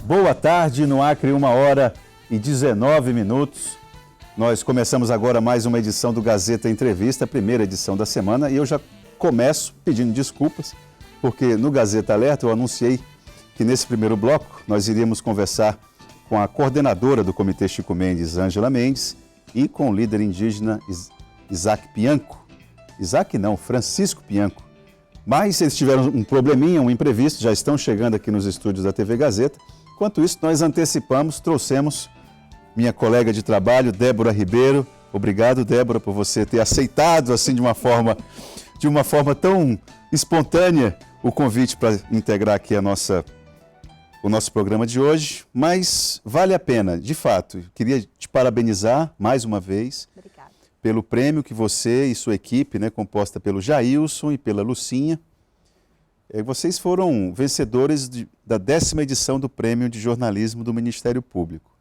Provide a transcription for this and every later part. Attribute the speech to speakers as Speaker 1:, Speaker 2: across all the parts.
Speaker 1: Boa tarde, no Acre, 1h19. Nós começamos agora mais uma edição do Gazeta Entrevista, a primeira edição da semana, e eu já começo pedindo desculpas, porque no Gazeta Alerta eu anunciei que nesse primeiro bloco nós iríamos conversar com a coordenadora do Comitê Chico Mendes, Ângela Mendes, e com o líder indígena Isaac Pianco. Isaac não, Francisco Pianco. Mas eles tiveram um probleminha, um imprevisto, já estão chegando aqui nos estúdios da TV Gazeta. Enquanto isso, nós antecipamos, trouxemos minha colega de trabalho, Débora Ribeiro. Obrigado, Débora, por você ter aceitado assim de uma forma tão espontânea o convite para integrar aqui o nosso programa de hoje. Mas vale a pena, de fato. Queria te parabenizar mais uma vez.
Speaker 2: Obrigada.
Speaker 1: Pelo prêmio que você e sua equipe, composta pelo Jailson e pela Lucinha, vocês foram vencedores da 10ª edição do Prêmio de Jornalismo do Ministério Público.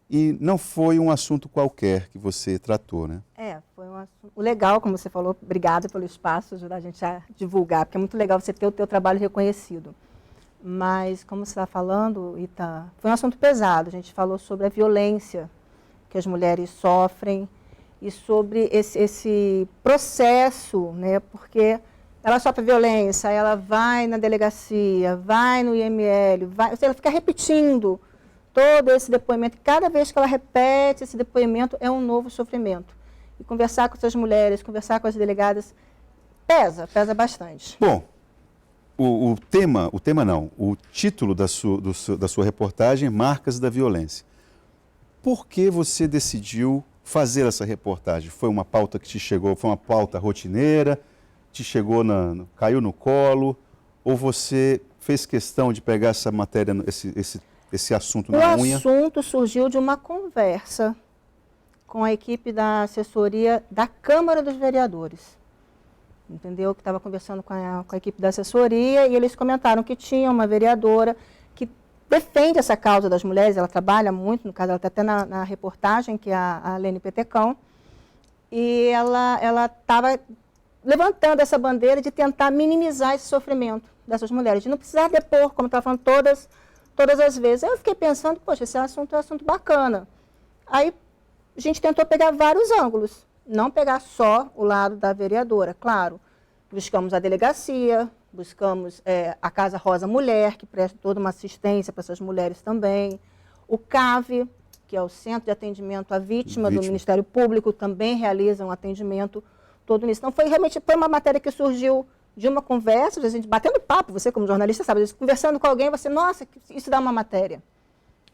Speaker 1: E não foi um assunto qualquer que você tratou, né?
Speaker 2: Foi um assunto legal, como você falou. Obrigada pelo espaço, ajudar a gente a divulgar, porque é muito legal você ter o teu trabalho reconhecido. Mas, como você está falando, Ita, foi um assunto pesado. A gente falou sobre a violência que as mulheres sofrem e sobre esse processo, porque ela sofre violência, ela vai na delegacia, vai no IML, ela fica repetindo todo esse depoimento. Cada vez que ela repete esse depoimento, é um novo sofrimento. E conversar com essas mulheres, conversar com as delegadas, pesa bastante.
Speaker 1: Bom, o título da sua reportagem, Marcas da Violência. Por que você decidiu fazer essa reportagem? Foi uma pauta que te chegou, foi uma pauta rotineira, te chegou, caiu no colo, ou você fez questão de pegar essa matéria, esse assunto na unha?
Speaker 2: O assunto surgiu de uma conversa com a equipe da assessoria da Câmara dos Vereadores. Entendeu? Que estava conversando com a equipe da assessoria e eles comentaram que tinha uma vereadora que defende essa causa das mulheres, ela trabalha muito, no caso ela está até na reportagem, que é a Lene Petecão, e ela estava levantando essa bandeira de tentar minimizar esse sofrimento dessas mulheres, de não precisar depor, como estava falando, todas as vezes. Aí eu fiquei pensando, poxa, esse assunto é um assunto bacana. Aí a gente tentou pegar vários ângulos, não pegar só o lado da vereadora, claro. Buscamos a delegacia, buscamos a Casa Rosa Mulher, que presta toda uma assistência para essas mulheres também. O CAV, que é o Centro de Atendimento à Vítima do Ministério Público, também realiza um atendimento todo nisso. Então, realmente foi uma matéria que surgiu de uma conversa, a gente batendo papo, você como jornalista sabe, conversando com alguém, você, nossa, isso dá uma matéria.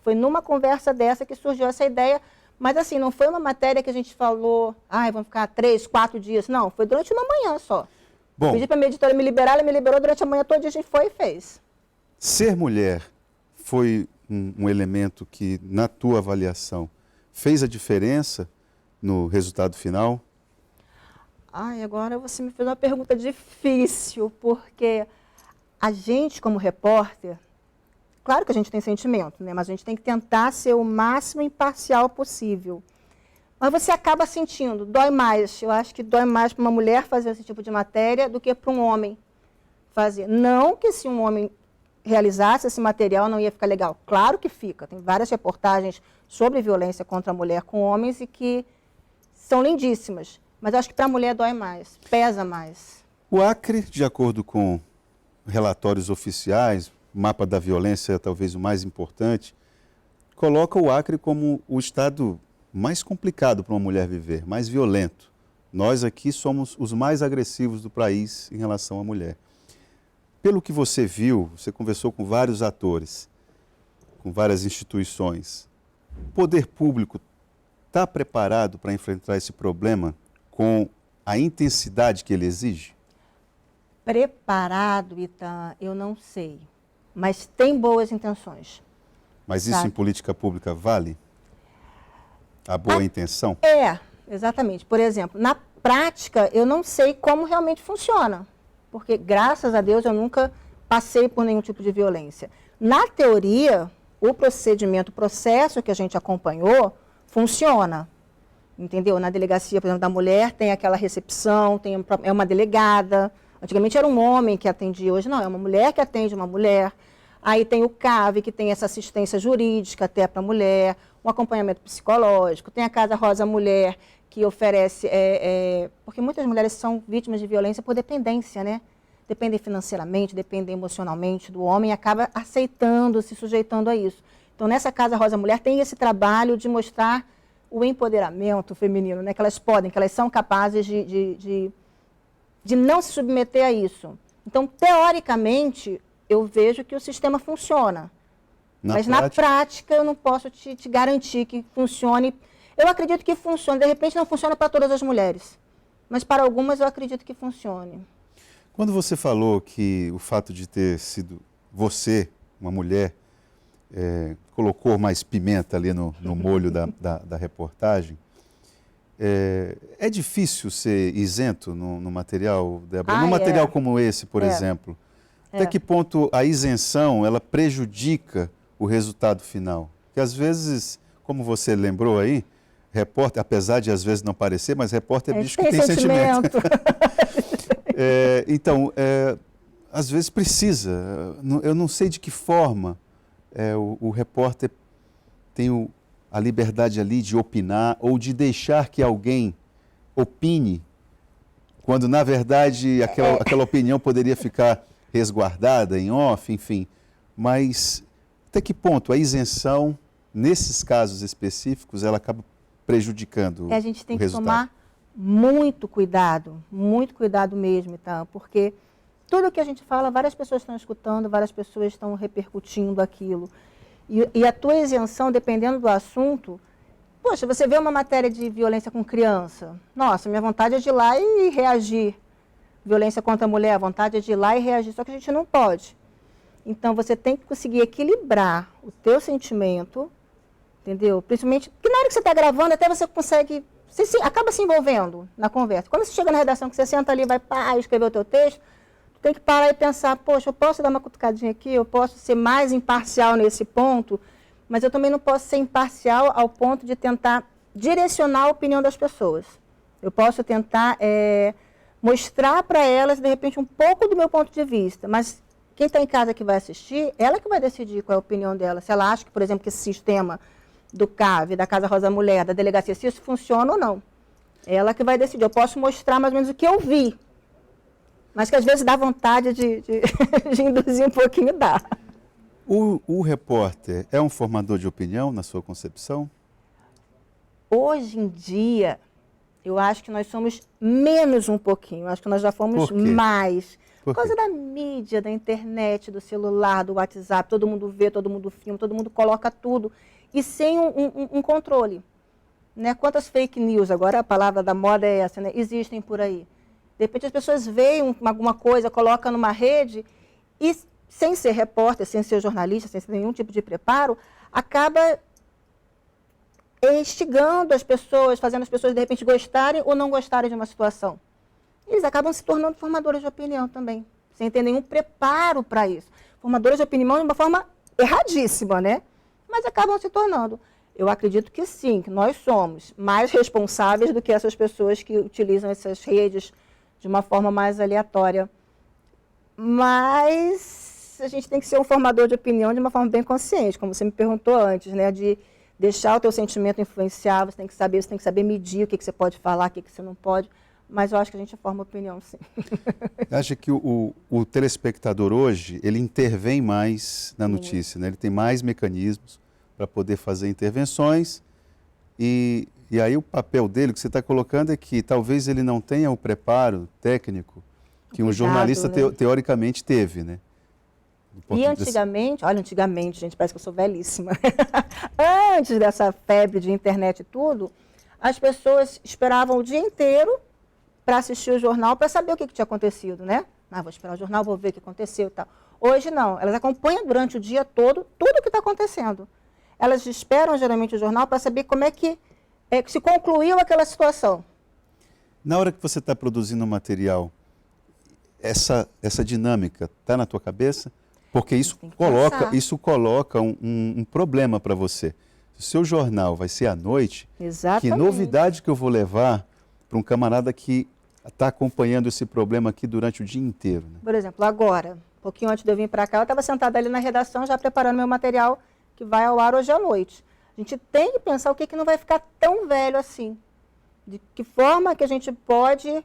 Speaker 2: Foi numa conversa dessa que surgiu essa ideia, mas assim, não foi uma matéria que a gente falou, vamos ficar 3, 4 dias, não, foi durante uma manhã só.
Speaker 1: Bom,
Speaker 2: pedi para a minha editora me liberar, ela me liberou durante a manhã toda, a gente foi e fez.
Speaker 1: Ser mulher foi um elemento que, na tua avaliação, fez a diferença no resultado final?
Speaker 2: Agora você me fez uma pergunta difícil, porque a gente, como repórter, claro que a gente tem sentimento, mas a gente tem que tentar ser o máximo imparcial possível. Mas você acaba sentindo, dói mais. Eu acho que dói mais para uma mulher fazer esse tipo de matéria do que para um homem fazer. Não que se um homem realizasse esse material não ia ficar legal. Claro que fica. Tem várias reportagens sobre violência contra a mulher com homens e que são lindíssimas. Mas eu acho que para a mulher dói mais, pesa mais.
Speaker 1: O Acre, de acordo com relatórios oficiais, o mapa da violência é talvez o mais importante, coloca o Acre como o estado mais complicado para uma mulher viver, mais violento. Nós aqui somos os mais agressivos do país em relação à mulher. Pelo que você viu, você conversou com vários atores, com várias instituições. O poder público está preparado para enfrentar esse problema com a intensidade que ele exige?
Speaker 2: Preparado, Ita, eu não sei, mas tem boas intenções.
Speaker 1: Mas isso em política pública vale? A boa intenção?
Speaker 2: Exatamente. Por exemplo, na prática, eu não sei como realmente funciona, porque, graças a Deus, eu nunca passei por nenhum tipo de violência. Na teoria, o processo que a gente acompanhou, funciona. Entendeu? Na delegacia, por exemplo, da mulher, tem aquela recepção, é uma delegada. Antigamente era um homem que atendia, hoje não, é uma mulher que atende uma mulher. Aí tem o CAV, que tem essa assistência jurídica até para a mulher, um acompanhamento psicológico, tem a Casa Rosa Mulher, que oferece, porque muitas mulheres são vítimas de violência por dependência, né? Dependem financeiramente, dependem emocionalmente do homem e acaba aceitando, se sujeitando a isso. Então, nessa Casa Rosa Mulher tem esse trabalho de mostrar o empoderamento feminino, né? Que elas podem, que elas são capazes de não se submeter a isso. Então, teoricamente, eu vejo que o sistema funciona. Mas na prática eu não posso te garantir que funcione. Eu acredito que funcione. De repente não funciona para todas as mulheres. Mas para algumas eu acredito que funcione.
Speaker 1: Quando você falou que o fato de ter sido você, uma mulher, colocou mais pimenta ali no molho da reportagem, é difícil ser isento no material, Débora? Num material como esse, por exemplo, até que ponto a isenção ela prejudica o resultado final? Porque às vezes, como você lembrou aí, repórter, apesar de às vezes não parecer, mas repórter é bicho que tem sentimento. Então, às vezes precisa. Eu não sei de que forma o repórter tem a liberdade ali de opinar ou de deixar que alguém opine, quando na verdade aquela opinião poderia ficar resguardada em off, enfim. Mas até que ponto a isenção, nesses casos específicos, ela acaba prejudicando o resultado?
Speaker 2: A gente tem que tomar muito cuidado mesmo, tá? Porque tudo que a gente fala, várias pessoas estão escutando, várias pessoas estão repercutindo aquilo. E a tua isenção, dependendo do assunto, poxa, você vê uma matéria de violência com criança, nossa, minha vontade é de ir lá e reagir. Violência contra a mulher, a vontade é de ir lá e reagir, só que a gente não pode. Então, você tem que conseguir equilibrar o teu sentimento, entendeu? Principalmente, porque na hora que você está gravando, até você consegue, você acaba se envolvendo na conversa. Quando você chega na redação, que você senta ali, vai escrever o teu texto, tu tem que parar e pensar, poxa, eu posso dar uma cutucadinha aqui, eu posso ser mais imparcial nesse ponto, mas eu também não posso ser imparcial ao ponto de tentar direcionar a opinião das pessoas. Eu posso tentar mostrar para elas, de repente, um pouco do meu ponto de vista, mas quem está em casa que vai assistir, ela que vai decidir qual é a opinião dela. Se ela acha que, por exemplo, que esse sistema do CAV, da Casa Rosa Mulher, da delegacia, se isso funciona ou não. Ela que vai decidir. Eu posso mostrar mais ou menos o que eu vi, mas que às vezes dá vontade de induzir um pouquinho, dá.
Speaker 1: O repórter é um formador de opinião, na sua concepção?
Speaker 2: Hoje em dia, eu acho que nós somos menos um pouquinho. Eu acho que nós já fomos mais. Por causa da mídia, da internet, do celular, do WhatsApp. Todo mundo vê, todo mundo filma, todo mundo coloca tudo. E sem um controle. Né? Quantas fake news, agora a palavra da moda é essa, né? Existem por aí. De repente as pessoas veem alguma coisa, colocam numa rede e, sem ser repórter, sem ser jornalista, sem ter nenhum tipo de preparo, acaba instigando as pessoas, fazendo as pessoas, de repente, gostarem ou não gostarem de uma situação. Eles acabam se tornando formadores de opinião também, sem ter nenhum preparo para isso. Formadores de opinião de uma forma erradíssima, né? Mas acabam se tornando. Eu acredito que sim, que nós somos mais responsáveis do que essas pessoas que utilizam essas redes de uma forma mais aleatória. Mas a gente tem que ser um formador de opinião de uma forma bem consciente, como você me perguntou antes, né? De deixar o teu sentimento influenciar, você tem que saber medir o que você pode falar, o que você não pode. Mas eu acho que a gente forma opinião, sim.
Speaker 1: Acha que o telespectador hoje, ele intervém mais na notícia, né? Ele tem mais mecanismos para poder fazer intervenções e aí o papel dele, que você está colocando, é que talvez ele não tenha o preparo técnico que um jornalista teoricamente teve, né?
Speaker 2: E antigamente, olha, antigamente, gente, parece que eu sou velhíssima. Antes dessa febre de internet e tudo, as pessoas esperavam o dia inteiro para assistir o jornal, para saber o que tinha acontecido, né? Vou esperar o jornal, vou ver o que aconteceu e tal. Hoje não, elas acompanham durante o dia todo tudo o que está acontecendo. Elas esperam geralmente o jornal para saber como é que se concluiu aquela situação.
Speaker 1: Na hora que você está produzindo um material, essa dinâmica está na tua cabeça? Porque isso coloca um problema para você. Se o seu jornal vai ser à noite, que novidade que eu vou levar para um camarada que está acompanhando esse problema aqui durante o dia inteiro? Né?
Speaker 2: Por exemplo, agora, pouquinho antes de eu vir para cá, eu estava sentada ali na redação, já preparando meu material que vai ao ar hoje à noite. A gente tem que pensar o que não vai ficar tão velho assim. De que forma que a gente pode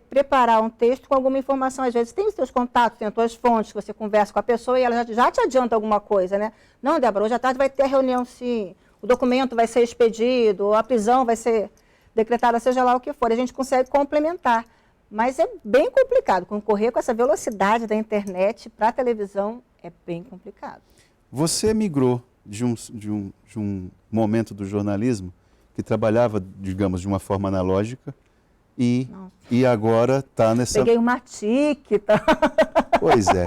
Speaker 2: preparar um texto com alguma informação. Às vezes tem os seus contatos, tem as suas fontes, que você conversa com a pessoa e ela já te adianta alguma coisa, né? Não, Débora, hoje à tarde vai ter a reunião, sim. O documento vai ser expedido, a prisão vai ser decretada, seja lá o que for. A gente consegue complementar. Mas é bem complicado. Concorrer com essa velocidade da internet para a televisão é bem complicado.
Speaker 1: Você migrou de um momento do jornalismo que trabalhava, digamos, de uma forma analógica e agora está nessa...
Speaker 2: Peguei uma tique, tá?
Speaker 1: Pois é.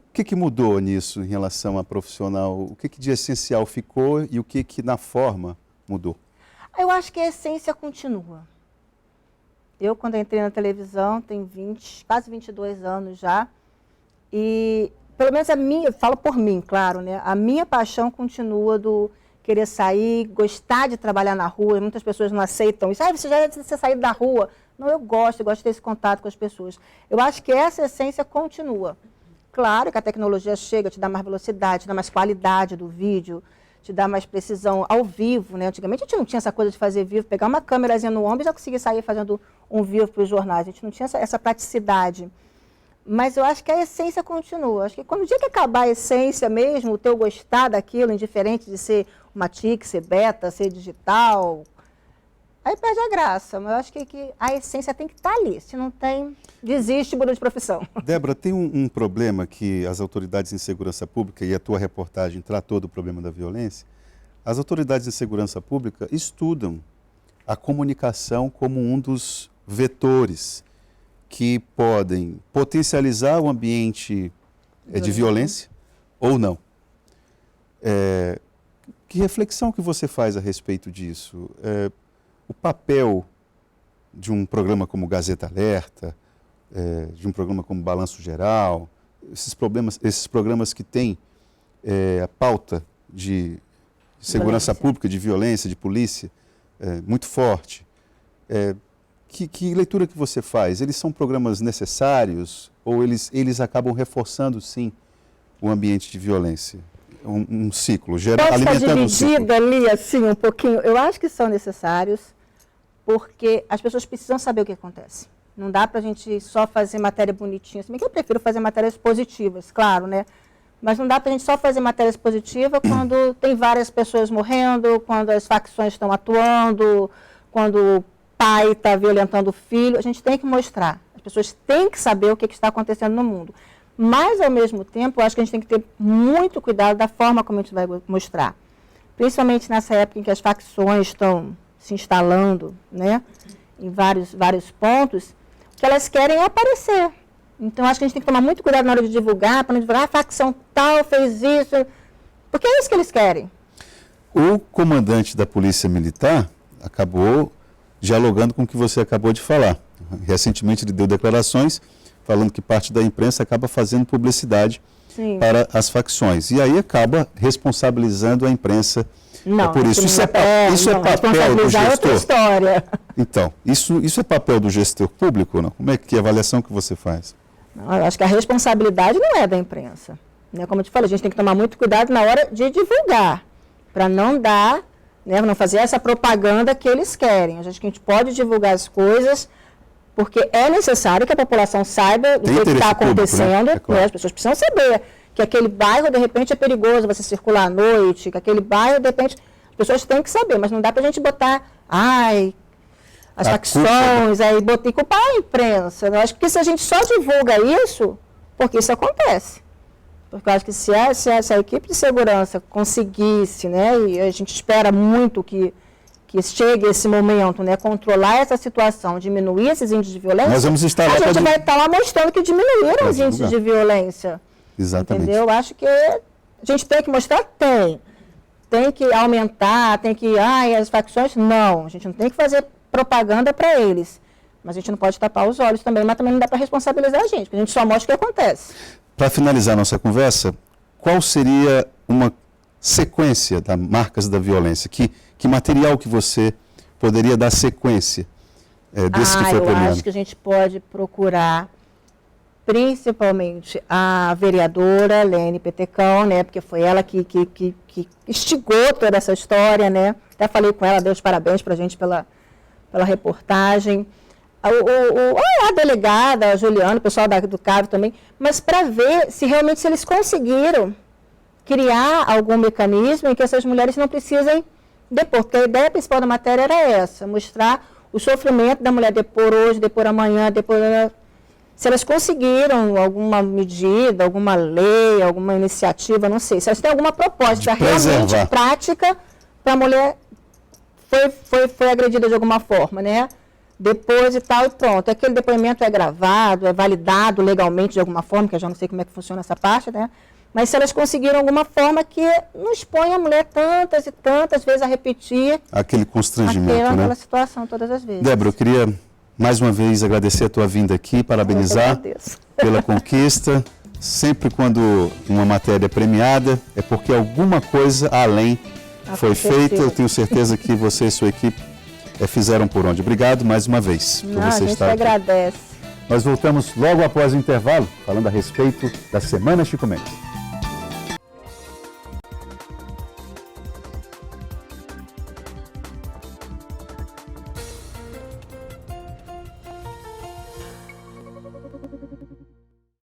Speaker 1: O que mudou nisso em relação a profissional? O que de essencial ficou e o que na forma mudou?
Speaker 2: Eu acho que a essência continua. Eu, quando entrei na televisão, tenho quase 22 anos já, e pelo menos eu falo por mim, claro, né? A minha paixão continua do querer sair, gostar de trabalhar na rua. Muitas pessoas não aceitam isso. Você já deve ter saído da rua. Não, eu gosto de ter esse contato com as pessoas. Eu acho que essa essência continua. Claro que a tecnologia chega, te dá mais velocidade, te dá mais qualidade do vídeo, te dá mais precisão ao vivo, né? Antigamente a gente não tinha essa coisa de fazer vivo, pegar uma câmerazinha no ombro e já conseguia sair fazendo um vivo para os jornais. A gente não tinha essa praticidade. Mas eu acho que a essência continua. Acho que quando o dia que acabar a essência mesmo, o teu gostar daquilo, indiferente de ser uma TIC, ser beta, ser digital, aí perde a graça. Mas eu acho que a essência tem que estar ali. Se não tem, desiste, muda de profissão.
Speaker 1: Débora, tem um problema que as autoridades de segurança pública, e a tua reportagem tratou do problema da violência, as autoridades de segurança pública estudam a comunicação como um dos vetores que podem potencializar o ambiente de violência ou não. Que reflexão que você faz a respeito disso? O papel de um programa como Gazeta Alerta, de um programa como Balanço Geral, esses programas que têm a pauta de segurança pública, de violência, de polícia, muito forte. Que leitura que você faz? Eles são programas necessários ou eles acabam reforçando, sim, o ambiente de violência? Um ciclo, alimentando um ciclo.
Speaker 2: Dividida ali, assim, um pouquinho. Eu acho que são necessários, porque as pessoas precisam saber o que acontece. Não dá para a gente só fazer matéria bonitinha. Se bem que eu prefiro fazer matérias positivas, claro, né? Mas não dá para a gente só fazer matérias positivas quando tem várias pessoas morrendo, quando as facções estão atuando, quando pai está violentando o filho. A gente tem que mostrar. As pessoas têm que saber o que está acontecendo no mundo. Mas, ao mesmo tempo, eu acho que a gente tem que ter muito cuidado da forma como a gente vai mostrar. Principalmente nessa época em que as facções estão se instalando, né, em vários pontos, que elas querem aparecer. Então, acho que a gente tem que tomar muito cuidado na hora de divulgar, para não divulgar, a facção tal fez isso, porque é isso que eles querem.
Speaker 1: O comandante da Polícia Militar acabou dialogando com o que você acabou de falar. Recentemente ele deu declarações falando que parte da imprensa acaba fazendo publicidade para as facções. E aí acaba responsabilizando a imprensa por isso. Isso é papel do gestor.
Speaker 2: Outra história.
Speaker 1: Então, isso é papel do gestor público ou não? Como é que a avaliação que você faz?
Speaker 2: Não, eu acho que a responsabilidade não é da imprensa. Né? Como eu te falei, a gente tem que tomar muito cuidado na hora de divulgar, para não dar, né, não fazer essa propaganda que eles querem. A gente pode divulgar as coisas, porque é necessário que a população saiba do que está acontecendo, né? É claro. As pessoas precisam saber que aquele bairro, de repente, é perigoso você circular à noite, que aquele bairro, de repente, as pessoas têm que saber, mas não dá para a gente botar, as facções, aí botar e culpar a imprensa. Eu acho que se a gente só divulga isso, porque isso acontece. Porque eu acho que se a equipe de segurança conseguisse, né, e a gente espera muito que chegue esse momento, né, controlar essa situação, diminuir esses índices de violência,
Speaker 1: nós vamos estar
Speaker 2: a gente vai estar lá mostrando que diminuíram os índices de violência.
Speaker 1: Exatamente.
Speaker 2: Entendeu? Eu acho que a gente tem que mostrar, tem que aumentar, tem que, as facções, não, a gente não tem que fazer propaganda para eles, mas a gente não pode tapar os olhos também, mas também não dá para responsabilizar a gente, porque a gente só mostra o que acontece.
Speaker 1: Para finalizar nossa conversa, qual seria uma sequência das marcas da violência? Que material que você poderia dar sequência desse que foi premiado?
Speaker 2: Eu acho que a gente pode procurar principalmente a vereadora Lene Petecão, né, porque foi ela que instigou toda essa história, né, até falei com ela, deu os parabéns para a gente pela reportagem, a delegada, a Juliana, o pessoal do CAV também, mas para ver se realmente se eles conseguiram criar algum mecanismo em que essas mulheres não precisem depor, porque a ideia principal da matéria era essa, mostrar o sofrimento da mulher depor hoje, depor amanhã, depor... Se elas conseguiram alguma medida, alguma lei, alguma iniciativa, não sei, se elas têm alguma proposta realmente prática para a mulher foi agredida de alguma forma, né? Depois e tal, e pronto. Aquele depoimento é gravado, é validado legalmente de alguma forma, que eu já não sei como é que funciona essa parte, né? Mas se elas conseguiram alguma forma que não expõe a mulher tantas e tantas vezes a repetir
Speaker 1: aquele constrangimento,
Speaker 2: aquela situação todas as vezes.
Speaker 1: Débora, eu queria mais uma vez agradecer a tua vinda aqui, parabenizar pela conquista. Sempre quando uma matéria é premiada, é porque alguma coisa além foi feita. Eu tenho certeza que você e sua equipe fizeram por onde. Obrigado mais uma vez por você estar aqui.
Speaker 2: A gente agradece.
Speaker 1: Nós voltamos logo após o intervalo, falando a respeito da Semana Chico Mendes.